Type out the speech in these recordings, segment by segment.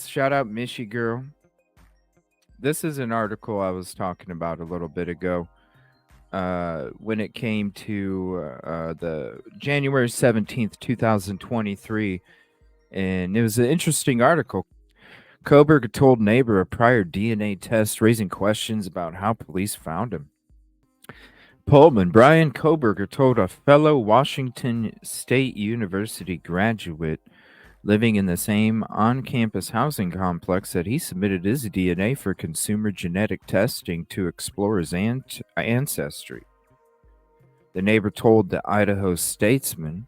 Shout out Mishy Girl. This is an article I was talking about a little bit ago when it came to the January 17th, 2023. And it was an interesting article. Kohberger told neighbor a prior DNA test, raising questions about how police found him. Pullman, Brian Kohberger told a fellow Washington State University graduate living in the same on campus housing complex that he submitted his DNA for consumer genetic testing to explore his ancestry. The neighbor told the Idaho Statesman.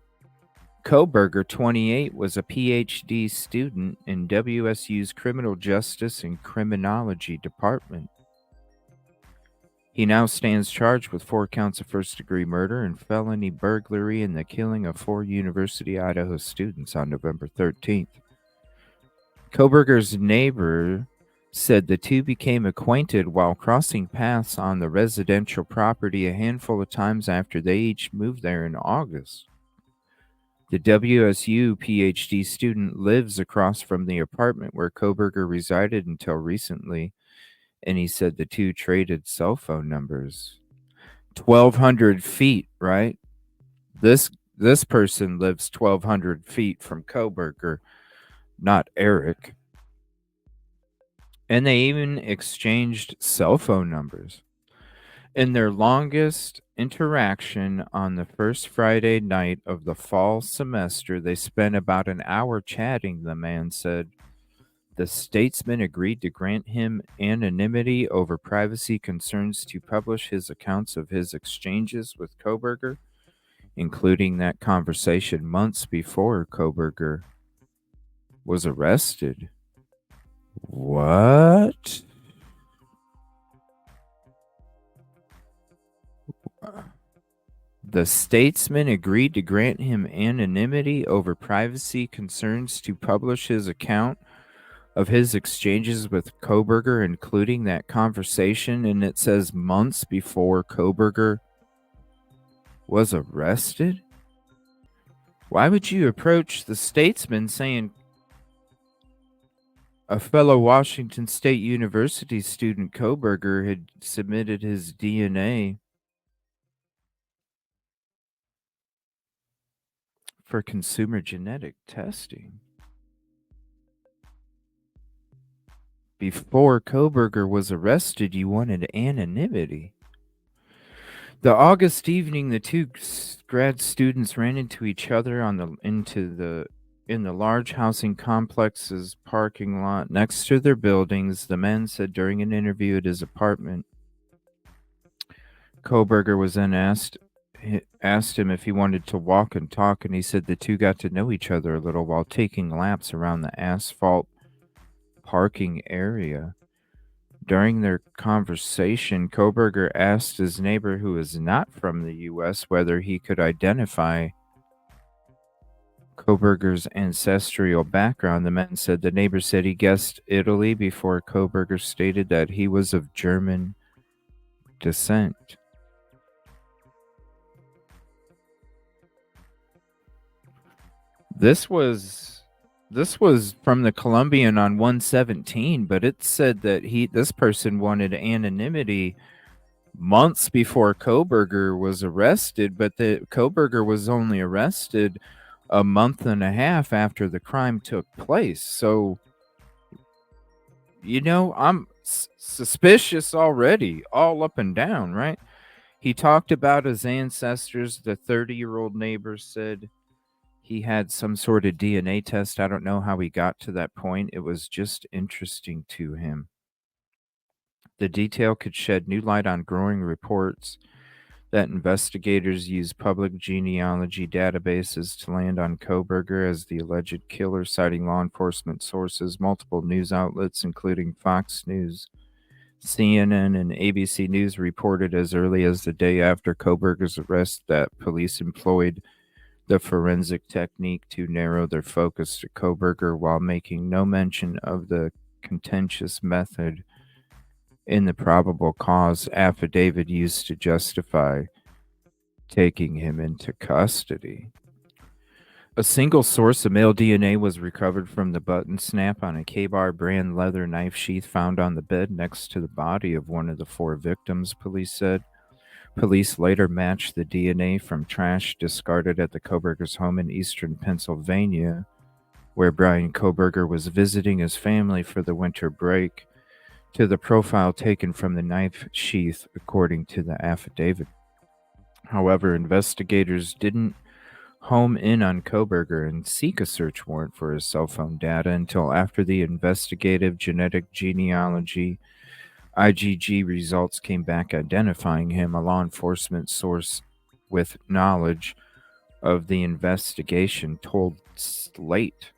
Kohberger, 28, was a PhD student in WSU's Criminal Justice and Criminology Department. He now stands charged with 4 counts of first-degree murder and felony burglary in the killing of 4 University Idaho students on November 13th. Kohberger's neighbor said the two became acquainted while crossing paths on the residential property a handful of times after they each moved there in August. The WSU PhD student lives across from the apartment where Kohberger resided until recently, and he said the two traded cell phone numbers. 1,200 feet, right? This person lives 1,200 feet from Kohberger, not Eric. And they even exchanged cell phone numbers. In their longest interaction on the first Friday night of the fall semester, they spent about an hour chatting, the man said. The statesman agreed to grant him anonymity over privacy concerns to publish his accounts of his exchanges with Kohberger, including that conversation months before Kohberger was arrested. What? The statesman agreed to grant him anonymity over privacy concerns to publish his account of his exchanges with Kohberger, including that conversation, and it says months before Kohberger was arrested? Why would you approach the statesman saying a fellow Washington State University student, Kohberger, had submitted his DNA for consumer genetic testing? Before Kohberger was arrested, you wanted anonymity. The August evening, the two grad students ran into each other in the large housing complex's parking lot next to their buildings. The man said during an interview at his apartment. Kohberger was then asked him if he wanted to walk and talk, and he said the two got to know each other a little while taking laps around the asphalt parking area. During their conversation, Kohberger asked his neighbor, who is not from the U.S., whether he could identify Kohberger's ancestral background. The man said the neighbor said he guessed Italy before Kohberger stated that he was of German descent. This was from the Columbian on 117, but it said that this person wanted anonymity months before Kohberger was arrested, but the Kohberger was only arrested a month and a half after the crime took place. So, I'm suspicious already, all up and down, right? He talked about his ancestors. The 30-year-old neighbor said he had some sort of DNA test. I don't know how he got to that point. It was just interesting to him. The detail could shed new light on growing reports that investigators use public genealogy databases to land on Kohberger as the alleged killer, citing law enforcement sources. Multiple news outlets, including Fox News, CNN, and ABC News, reported as early as the day after Kohberger's arrest that police employed the forensic technique to narrow their focus to Kohberger, while making no mention of the contentious method in the probable cause affidavit used to justify taking him into custody. A single source of male DNA was recovered from the button snap on a K-Bar brand leather knife sheath found on the bed next to the body of one of the 4 victims, police said. Police later matched the DNA from trash discarded at the Kohberger's home in eastern Pennsylvania, where Brian Kohberger was visiting his family for the winter break, to the profile taken from the knife sheath, according to the affidavit. However, investigators didn't home in on Kohberger and seek a search warrant for his cell phone data until after the investigative genetic genealogy IgG results came back identifying him. A law enforcement source with knowledge of the investigation told Slate.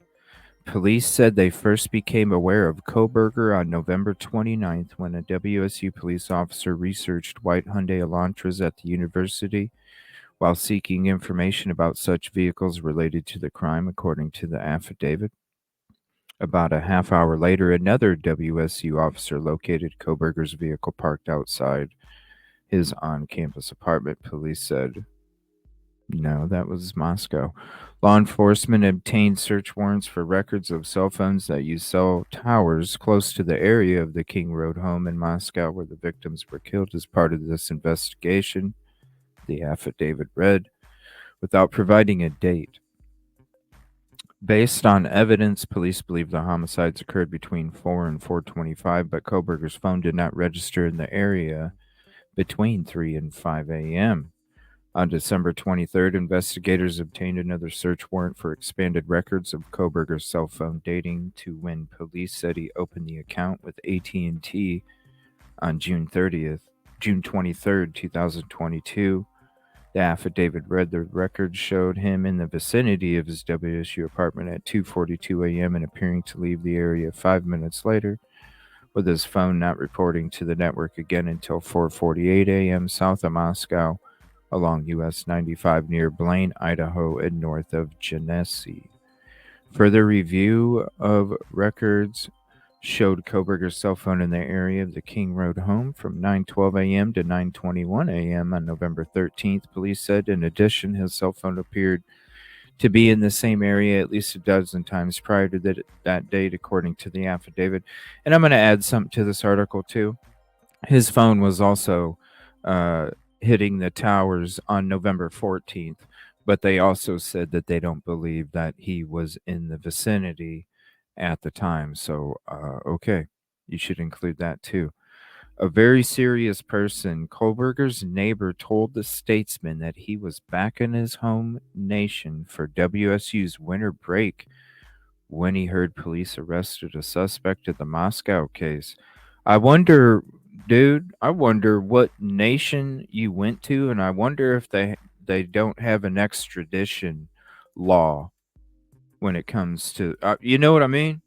Police said they first became aware of Kohberger on November 29th when a WSU police officer researched white Hyundai Elantras at the university while seeking information about such vehicles related to the crime, according to the affidavit. About a half hour later, another WSU officer located Kohberger's vehicle parked outside his on campus apartment, police said. No, that was Moscow. Law enforcement obtained search warrants for records of cell phones that use cell towers close to the area of the King Road home in Moscow where the victims were killed as part of this investigation, the affidavit read, without providing a date. Based on evidence, police believe the homicides occurred between 4 and 4:25, but Kohberger's phone did not register in the area between 3 and 5 a.m. On December 23rd, investigators obtained another search warrant for expanded records of Kohberger's cell phone dating to when police said he opened the account with AT&T on June 23rd, 2022. The affidavit read the record showed him in the vicinity of his WSU apartment at 2:42 a.m. and appearing to leave the area 5 minutes later, with his phone not reporting to the network again until 4:48 a.m. south of Moscow, along US 95 near Blaine, Idaho, and north of Genesee. Further review of records showed Kohberger's cell phone in the area of the King Road home from 9:12 a.m. to 9:21 a.m. on November 13th, police said. In addition, his cell phone appeared to be in the same area at least a dozen times prior to that date, according to the affidavit. And I'm going to add something to this article, too. His phone was also hitting the towers on November 14th, but they also said that they don't believe that he was in the vicinity at the time. So, okay, you should include that too. A very serious person, Kohberger's neighbor told the Statesman that he was back in his home nation for WSU's winter break when he heard police arrested a suspect in the Moscow case. I wonder, dude, I wonder what nation you went to, and I wonder if they don't have an extradition law when it comes to, you know what I mean?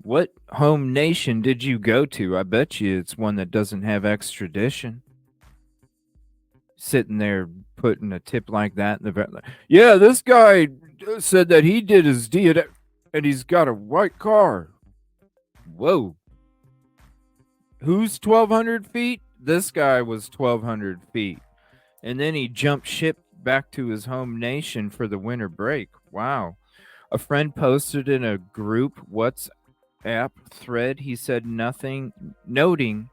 What home nation did you go to? I bet you it's one that doesn't have extradition. Sitting there putting a tip like that in the vet. Yeah, this guy said that he did his DNA and he's got a white car. Whoa. Who's 1,200 feet? This guy was 1,200 feet. And then he jumped ship back to his home nation for the winter break. Wow. A friend posted in a group WhatsApp thread, he said nothing, noting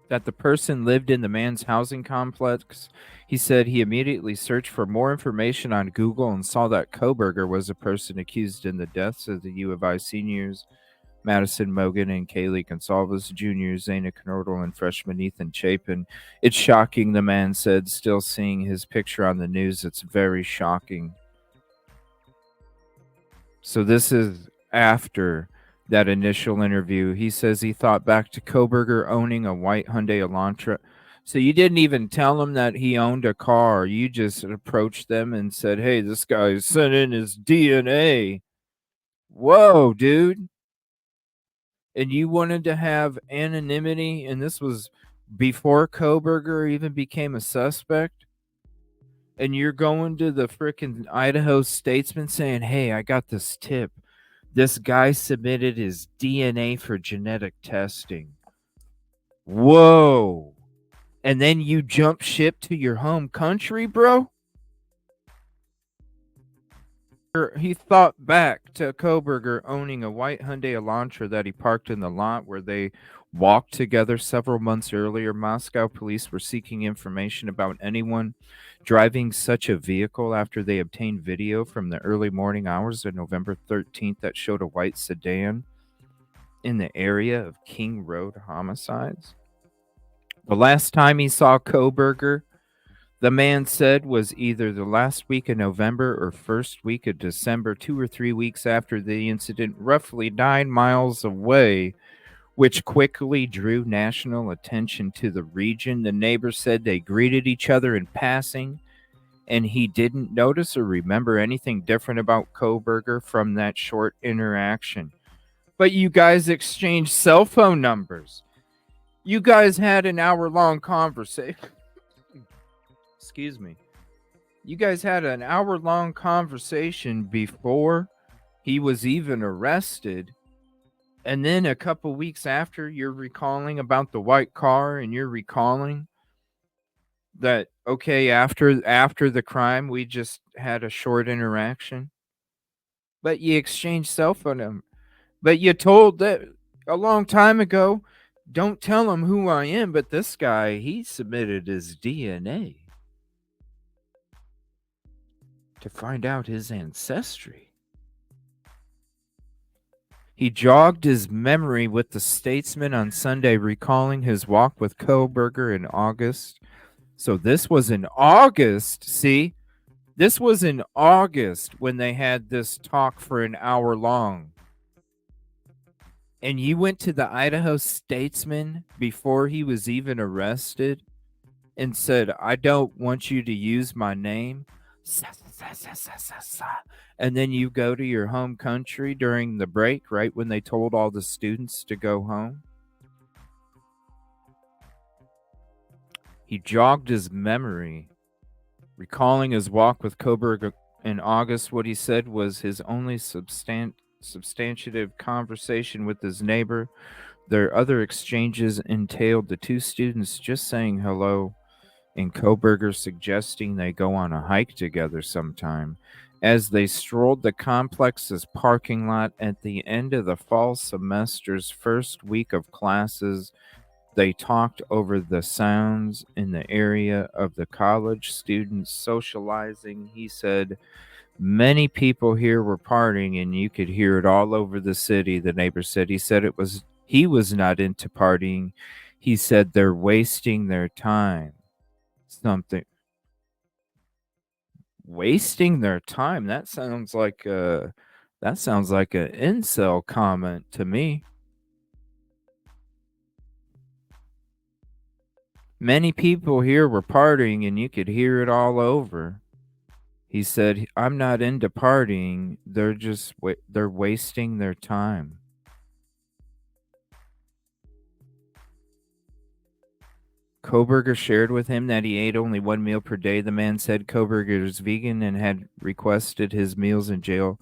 that the person lived in the man's housing complex. He said he immediately searched for more information on Google and saw that Kohberger was a person accused in the deaths of the U of I seniors Madison Mogan and Kaylee Gonsalves, Jr., Zayna Knordle, and freshman Ethan Chapin. It's shocking, the man said, still seeing his picture on the news. It's very shocking. So this is after that initial interview. He says he thought back to Kohberger owning a white Hyundai Elantra. So you didn't even tell him that he owned a car. You just approached them and said, hey, this guy sent in his DNA. Whoa, dude. And you wanted to have anonymity, and this was before Kohberger even became a suspect, and you're going to the frickin' Idaho Statesman saying, hey, I got this tip. This guy submitted his DNA for genetic testing. Whoa. and then you jump ship to your home country, bro? He thought back to Kohberger owning a white Hyundai Elantra that he parked in the lot where they walked together several months earlier. Moscow police were seeking information about anyone driving such a vehicle after they obtained video from the early morning hours of November 13th that showed a white sedan in the area of King Road homicides. The last time he saw Kohberger, the man said, was either the last week of November or first week of December, 2 or 3 weeks after the incident, roughly 9 miles away, which quickly drew national attention to the region. The neighbors said they greeted each other in passing, and he didn't notice or remember anything different about Kohberger from that short interaction. But you guys exchanged cell phone numbers. You guys had an hour-long conversation. Excuse me. You guys had an hour-long conversation before he was even arrested. And then a couple weeks after, you're recalling about the white car, and you're recalling that, okay, after the crime, we just had a short interaction. But you exchanged cell phone numbers. But you told that a long time ago, don't tell him who I am. But this guy, he submitted his DNA to find out his ancestry. He jogged his memory with the Statesman on Sunday, recalling his walk with Kohberger in August. So this was in August. See, this was in August when they had this talk for an hour long. And you went to the Idaho Statesman before he was even arrested and said, I don't want you to use my name. And then you go to your home country during the break, right when they told all the students to go home. He jogged his memory, recalling his walk with Kohberger in August. What he said was his only substantive conversation with his neighbor. Their other exchanges entailed the two students just saying hello and Kohberger suggesting they go on a hike together sometime. As they strolled the complex's parking lot at the end of the fall semester's first week of classes, they talked over the sounds in the area of the college students socializing. He said, many people here were partying and you could hear it all over the city, the neighbor said. He said he was not into partying. He said they're wasting their time. Something. Wasting their time. That sounds like an incel comment to me. Many people here were partying and you could hear it all over. He said, I'm not into partying. They're wasting their time. Kohberger shared with him that he ate only one meal per day. The man said Kohberger is vegan and had requested his meals in jail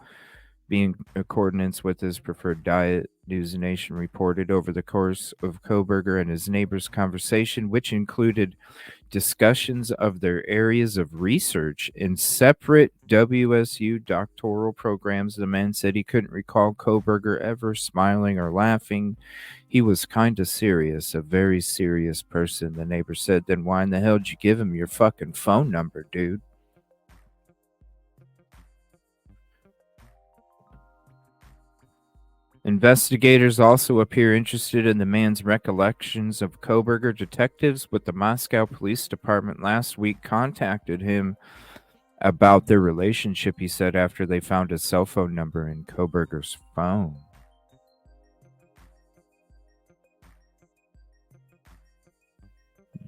be in accordance with his preferred diet. News Nation reported over the course of Kohberger and his neighbor's conversation, which included discussions of their areas of research in separate WSU doctoral programs. The man said he couldn't recall Kohberger ever smiling or laughing. He was kind of serious, a very serious person, the neighbor said. Then why in the hell did you give him your fucking phone number, dude? Investigators also appear interested in the man's recollections of Kohberger. Detectives with the Moscow Police Department last week contacted him about their relationship, he said, after they found his cell phone number in Kohberger's phone.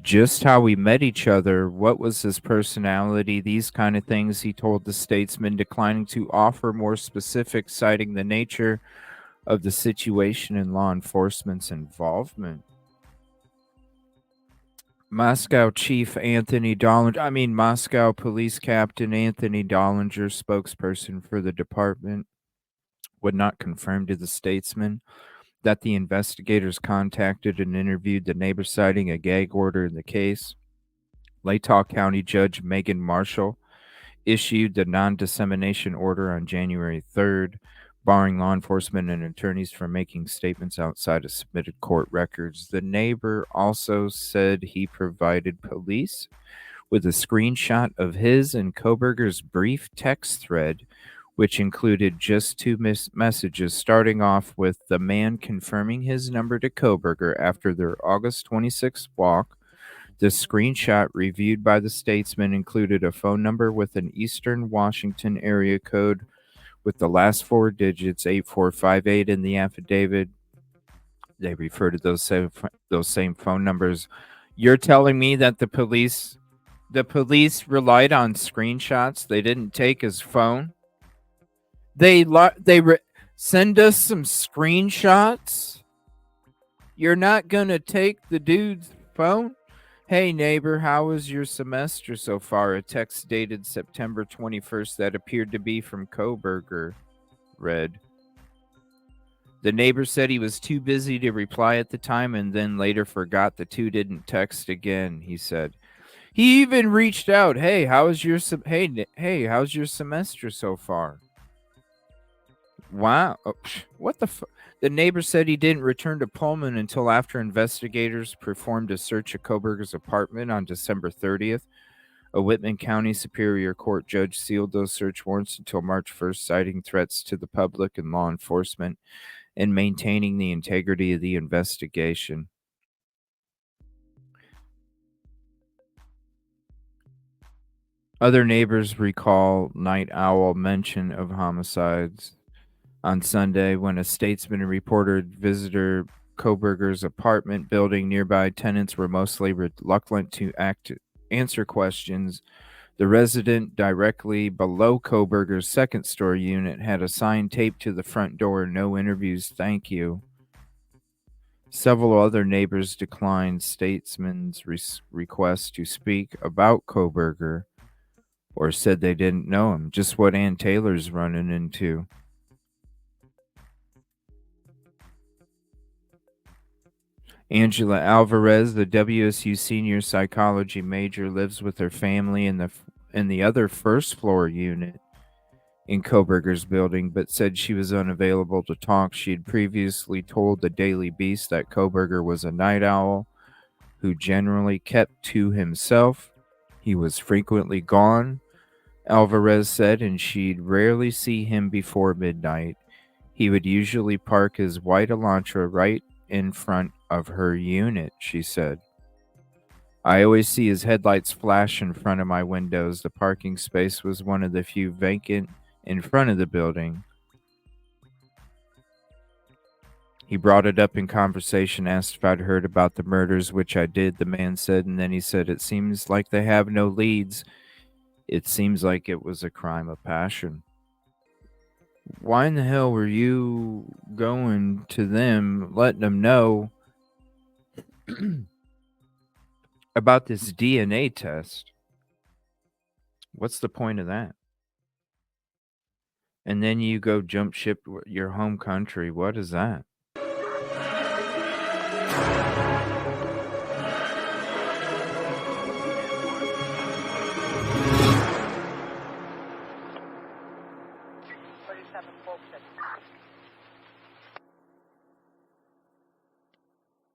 Just how we met each other, what was his personality, these kind of things, he told the Statesman, declining to offer more specifics, citing the nature of the situation and law enforcement's involvement. Moscow Police Captain Anthony Dollinger, spokesperson for the department, would not confirm to the Statesman that the investigators contacted and interviewed the neighbor citing a gag order in the case. Latah County Judge Megan Marshall issued the non-dissemination order on January 3rd, barring law enforcement and attorneys from making statements outside of submitted court records. The neighbor also said he provided police with a screenshot of his and Kohberger's brief text thread, which included just two messages, starting off with the man confirming his number to Kohberger after their August 26th walk. The screenshot reviewed by the statesman included a phone number with an Eastern Washington area code with the last four digits 8458 in the affidavit. They refer to those same phone numbers. You're telling me that the police relied on screenshots? They didn't take his phone. Send us some screenshots. You're not gonna take the dude's phone? Hey neighbor, how was your semester so far? A text dated September 21st that appeared to be from Kohberger read. The neighbor said he was too busy to reply at the time and then later forgot the two didn't text again, he said. He even reached out, "Hey, how's your how's your semester so far?" Wow. Oh, what the The neighbor said he didn't return to Pullman until after investigators performed a search of Kohberger's apartment on December 30th. A Whitman County Superior Court judge sealed those search warrants until March 1st, citing threats to the public and law enforcement and maintaining the integrity of the investigation. Other neighbors recall night owl mention of homicides on Sunday when a statesman reported visitor Kohberger's apartment building. Nearby tenants were mostly reluctant to answer questions. The resident directly below Kohberger's second story unit had a sign taped to the front door, "No interviews, thank you." Several other neighbors declined statesman's request to speak about Kohberger or said they didn't know him, just what Ann Taylor's running into. Angela Alvarez, the WSU senior psychology major, lives with her family in the other first floor unit in Kohberger's building, but said she was unavailable to talk. She had previously told the Daily Beast that Kohberger was a night owl who generally kept to himself. He was frequently gone, Alvarez said, and she'd rarely see him before midnight. He would usually park his white Elantra right in front of her unit, she said. I always see his headlights flash in front of my windows. The parking space was one of the few vacant in front of the building. He brought it up in conversation, asked if I'd heard about the murders, which I did, the man said, and then he said, "It seems like they have no leads. It seems like it was a crime of passion." Why in the hell were you going to them, letting them know about this DNA test? What's the point of that? And then you go jump ship your home country. What is that?